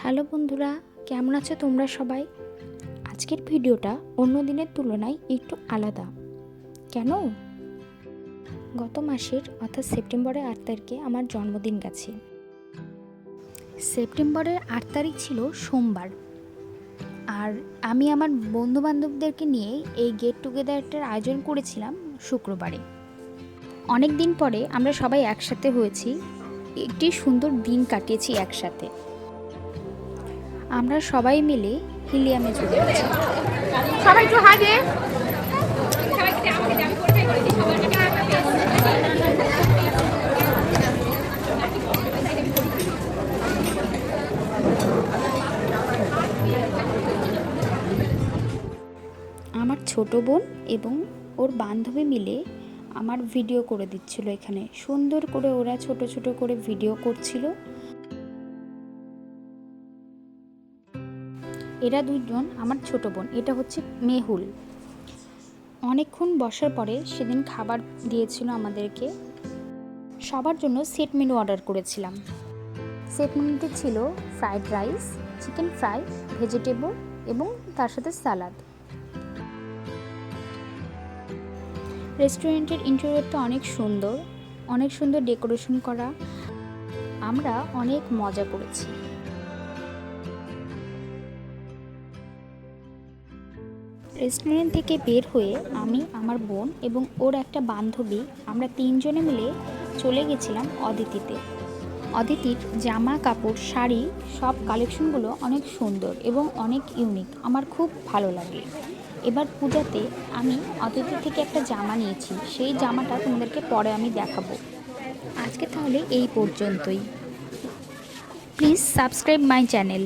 Hello বন্ধুরা, কেমন আছো তোমরা সবাই? আজকের ভিডিওটা অন্য দিনের তুলনায় একটু আলাদা। কেন? গত মাসের অর্থাৎ সেপ্টেম্বরের 8 তারিখে আমার জন্মদিন গেছে। সেপ্টেম্বরের 8 তারিখ ছিল সোমবার, আর আমি আমার বন্ধুবান্ধবদেরকে নিয়ে এই গেট টুগেদারটার আয়োজন করেছিলাম শুক্রবারে। অনেক দিন পরে আমরা সবাই একসাথে হয়েছি, একটি সুন্দর দিন কাটিয়েছি একসাথে। আমরা সবাই মিলে হিলিয়ামে চলে গেছি। সবাই একটু হাগে। আমার ছোট বোন এবং ওর বান্ধবী মিলে আমার ভিডিও করে দিচ্ছিল। এখানে সুন্দর করে ওরা ছোট ছোট করে ভিডিও করছিল। এরা দুজন আমার ছোট বোন, এটা হচ্ছে মেহুল। অনেকক্ষণ বসার পরে সেদিন খাবার দিয়েছিল আমাদেরকে। সবার জন্য সেট মেনু অর্ডার করেছিলাম। সেট মেনুতে ছিল fried rice, chicken fry, vegetable এবং তার সাথে স্যালাড। রেস্টুরেন্টের ইন্টেরিয়রটা অনেক সুন্দর ডেকোরেশন করা। আমরা অনেক মজা করেছি। রেস্টুরেন্ট থেকে বের হয়ে আমি, আমার বোন এবং ওর একটা বান্ধবী, আমরা তিনজনে মিলে চলে গেছিলাম অদিতিতে। অদিতির জামা কাপড়, শাড়ি সব কালেকশনগুলো অনেক সুন্দর এবং অনেক ইউনিক, আমার খুব ভালো লাগে। এবার পূজাতে আমি অদিতি থেকে একটা জামা নিয়েছি, সেই জামাটা তোমাদেরকে পরে আমি দেখাবো। আজকে তাহলে এই পর্যন্তই। Please subscribe my channel.